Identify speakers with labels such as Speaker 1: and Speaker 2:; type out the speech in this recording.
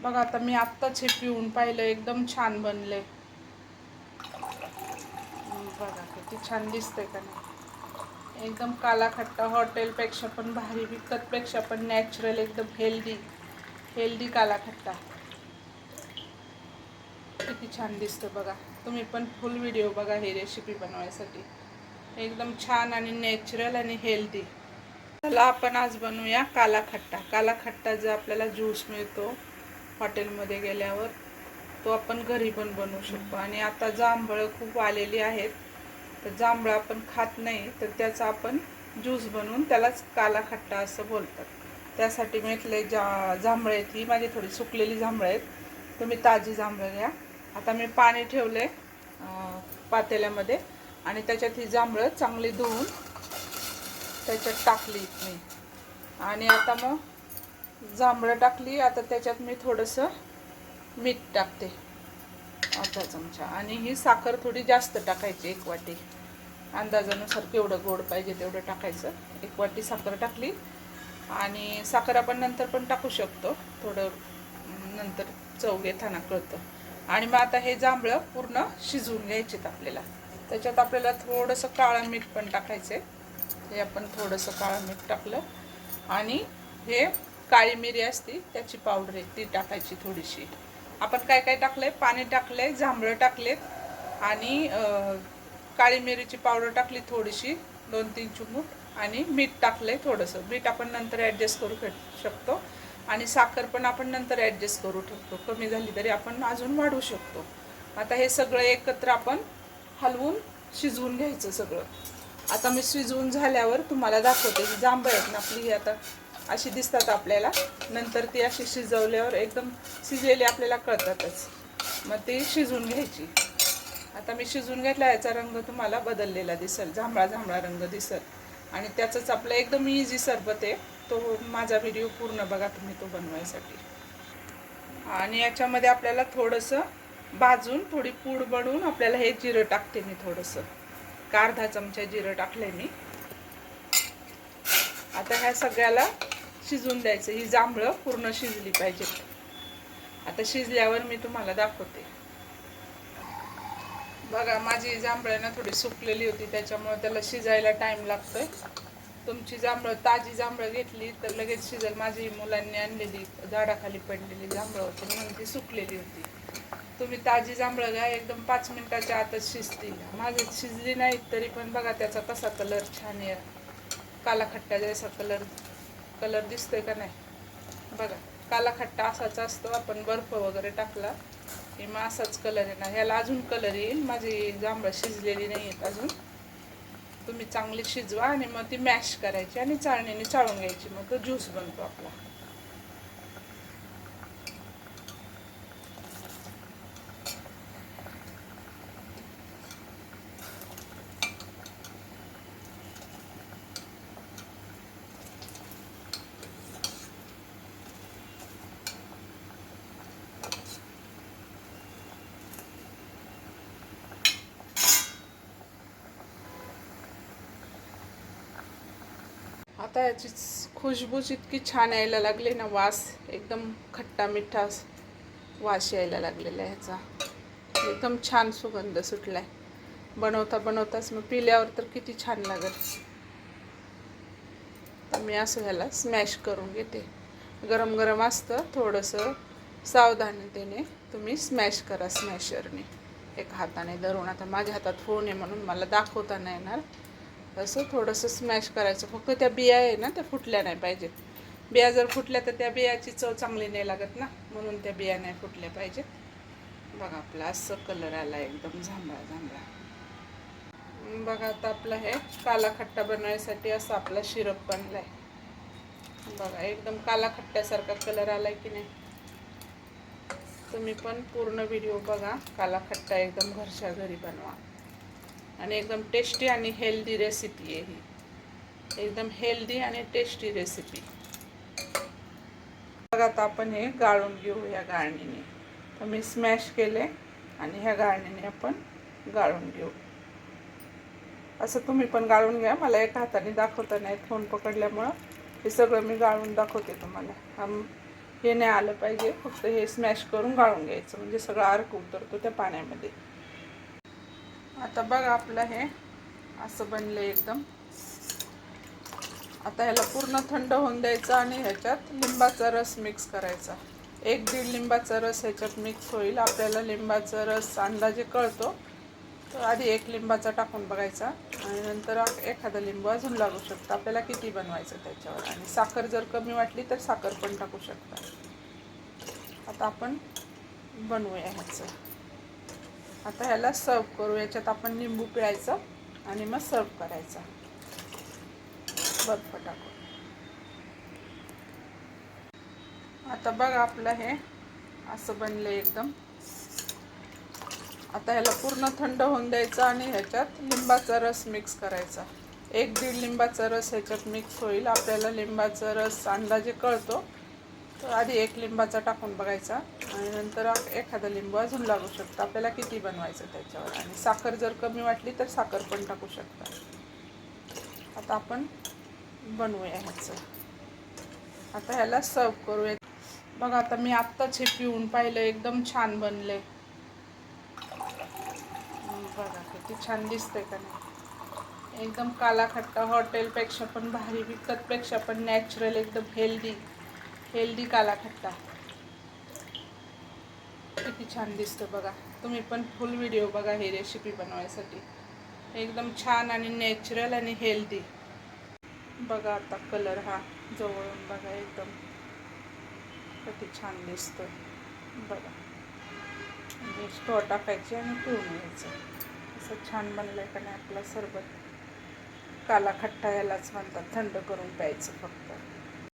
Speaker 1: बघा आता मी आत्ताच हे पिऊन पाहिलं, एकदम छान बनले. बघा किती छान दिसतंय का नाही. एकदम काला खट्टा, हॉटेलपेक्षा पण भारी, विकतपेक्षा पण नॅचरल, एकदम हेल्दी काला खट्टा. किती छान दिसतं बघा. तुम्ही पण फुल व्हिडिओ बघा ही रेसिपी बनवायसाठी. एकदम छान आणि नॅचरल आणि हेल्दी. चला आपण आज बनवूया काला खट्टा. काला खट्टा जो आपल्याला ज्यूस मिळतो हॉटेलमध्ये गेल्यावर, तो आपण घरी पण बनवू शकतो. आणि आता जांभळं खूप आलेली आहेत, तर जांभळं आपण खात नाही, तर त्याचा आपण ज्यूस बनवून त्यालाच काला खट्टा असं बोलतात. त्यासाठी मी इथले जांभळं आहेत, ही माझी थोडी सुकलेली जांभळं आहेत. तुम्ही ताजी जांभळं घ्या. आता मी पाणी ठेवले पातेल्यामध्ये आणि त्याच्यात ही जांभळं चांगली धुवून त्याच्यात टाकली मी. आणि आता मग जांभळं टाकली. आता त्याच्यात मी थोडंसं मीठ टाकते, अर्धा चमचा. आणि ही साखर थोडी जास्त टाकायची, 1 वाटी. अंदाजानुसार केवढं गोड पाहिजे तेवढं टाकायचं. 1 वाटी साखर टाकली. आणि साखर आपण नंतर पण टाकू शकतो, थोडं नंतर चव घेताना कळतं. आणि मग आता हे जांभळं पूर्ण शिजवून घ्यायचेत आपल्याला. त्याच्यात आपल्याला थोडंसं काळं मीठ पण टाकायचं आहे. हे आपण थोडंसं काळं मीठ टाकलं. आणि हे काळी मिरी असते त्याची पावडर आहे, ती टाकायची थोडीशी. आपण काय काय टाकलंय, पाणी टाकलंय, जांभळं टाकलेत आणि काळी मिरीची पावडर टाकली थोडीशी, 2-3 चिमूट. आणि मीठ टाकलंय थोडंसं. मीठ आपण नंतर ॲडजस्ट करू शकतो. आणि साखर पण आपण नंतर ॲडजस्ट करू शकतो, कमी झाली तरी आपण अजून वाढवू शकतो. आता हे सगळं एकत्र आपण हलवून शिजवून घ्यायचं सगळं. आता मी शिजवून झाल्यावर तुम्हाला दाखवते. ही जांभळं आहेत ना आपली, ही आता अशी दिसतात आपल्याला. नंतर ती अशी शिजवल्यावर एकदम शिजलेली आपल्याला कळतातच, मग ती शिजवून घ्यायची. आता मी शिजवून घेतला, याचा रंग तुम्हाला बदललेला दिसेल, जांभळा रंग दिसेल. आणि त्याचंच आपलं एकदम इझी सरबत आहे. तो माझा व्हिडिओ पूर्ण बघा तुम्ही तो बनवायसाठी. आणि याच्यामध्ये आपल्याला थोडंसं भाजून थोडी पूड बनवून आपल्याला हे जिरं टाकते मी, थोडंसं अर्धा चमचा जिरं टाकले मी. आता ह्या सगळ्याला शिजवून द्यायचं. ही जांभळं पूर्ण शिजली पाहिजेत. आता शिजल्यावर मी तुम्हाला दाखवते. बघा माझी जांभळं ना थोडी सुकलेली होती, त्याच्यामुळे त्याला शिजायला टाईम लागतोय. तुमची जांभळं ताजी जांभळं घेतली तर लगेच शिजेल. माझी मुलांनी आणलेली झाडाखाली पडलेली जांभळं होती म्हणून ती सुकलेली होती. तुम्ही ताजी जांभळं घ्या, एकदम 5 मिनिटाच्या आतच शिजतील. माझी शिजली नाही तरी पण बघा त्याचा कसा कलर छान आहे, काला खट्टा जैसा कलर दिसतोय का नाही. बघा काला खट्टा असाच असतो. आपण बर्फ वगैरे टाकला की मग असाच कलर आहे ना. ह्याला अजून कलर येईल. माझी जांभळं शिजलेली नाही आहेत अजून. तुम्ही चांगली शिजवा आणि मग ती मॅश करायची आणि चाळणीने चाळून घ्यायची, मग तो ज्यूस बनतो आपला. आता याची खुशबूच इतकी छान यायला लागली ना, वास एकदम खट्टा मिठा वास यायला लागलेला आहे ह्याचा. एकदम छान सुगंध सुटलाय. बनवताच मग पिल्यावर तर किती छान लागेल. तर मी असं ह्याला स्मॅश करून घेते. गरम गरम असतं, थोडंसं सावधानतेने तुम्ही स्मॅश करा स्मॅशरने, एक हाताने धरून. आता माझ्या हातात फोन आहे म्हणून मला दाखवता नाही येणार. असं थोडंसं स्मॅश करायचं. फक्त त्या बिया आहे ना त्या फुटल्या नाही पाहिजेत. बिया जर फुटल्या तर त्या बियाची चव चांगली नाही लागत ना, म्हणून त्या बिया नाही फुटल्या पाहिजेत. बघा आपला असं कलर आला एकदम जांभळा. बघा आता आपलं हे काला खट्टा बनवायसाठी असं आपला शिरप बनलाय. बघा एकदम काला खट्ट्यासारखा कलर आलाय की नाही. तुम्ही पण पूर्ण व्हिडिओ बघा. काला खट्टा एकदम घरच्या घरी बनवा. आणि एकदम टेस्टी आणि हेल्दी रेसिपी आहे ही. एकदम हेल्दी आणि टेस्टी रेसिपी. बघा आता आपण हे गाळून घेऊ या गाळणीने. तर मी स्मॅश केले आणि ह्या गाळणीने आपण गाळून घेऊ. असं तुम्ही पण गाळून घ्या. मला एका हाताने दाखवता नाही, फोन पकडल्यामुळं हे सगळं मी गाळून दाखवते तुम्हाला. हे नाही आलं पाहिजे, फक्त हे स्मॅश करून गाळून घ्यायचं म्हणजे सगळा अर्क उतरतो त्या पाण्यामध्ये. आता बघा आपलं हे असं बनलं एकदम. आता ह्याला पूर्ण थंड होऊन द्यायचं आणि ह्याच्यात लिंबाचा रस मिक्स करायचा. 1-1.5 लिंबाचा रस ह्याच्यात मिक्स होईल. आपल्याला लिंबाचा रस अंदाजे कळतो, तर आधी 1 लिंबाचा टाकून बघायचा आणि नंतर एखादा लिंबू अजून लागू शकतो, आपल्याला किती बनवायचं त्याच्यावर. आणि साखर जर कमी वाटली तर साखर पण टाकू शकता. आता आपण बनवूया ह्याचं. आता ह्याला सर्व करू. याच्यात आपण लिंबू पिळायचं आणि मग सर्व करायचा बर्फ टाकून. आता बघा आपलं हे असं बनलं एकदम. आता ह्याला पूर्ण थंड होऊन द्यायचं आणि ह्याच्यात लिंबाचा रस मिक्स करायचा. 1-1.5 लिंबाचा रस ह्याच्यात मिक्स होईल. आपल्याला लिंबाचा रस अंदाजे कळतो, तर आधी 1 लिंबाचा टाकून बघायचा आणि नंतर एखादा लिंबू अजून लागू शकतो, आपल्याला किती बनवायचं त्याच्यावर. आणि साखर जर कमी वाटली तर साखर पण टाकू शकता. आता आपण बनवूया ह्याचं. आता ह्याला सर्व करूया. बघा आता मी आत्ताच हे पिऊन पाहिलं, एकदम छान बनले. बघा किती छान दिसतंय का नाही. एकदम काला खट्टा, हॉटेलपेक्षा पण भारी, विकतपेक्षा पण नॅचरल, एकदम हेल्दी काला खट्टा. किती छान दिसतं बघा. तुम्ही पण फुल व्हिडिओ बघा ही रेसिपी बनवायसाठी. एकदम छान आणि नॅचरल आणि हेल्दी. बघा आता कलर हा जवळून बघा, एकदम किती छान दिसतो बघा. स्टॉ टाकायची आणि पिऊन घ्यायचं. असं छान बनलंय का नाही आपलं सरबत. काला खट्टा यालाच म्हणतात, थंड करून प्यायचं फक्त.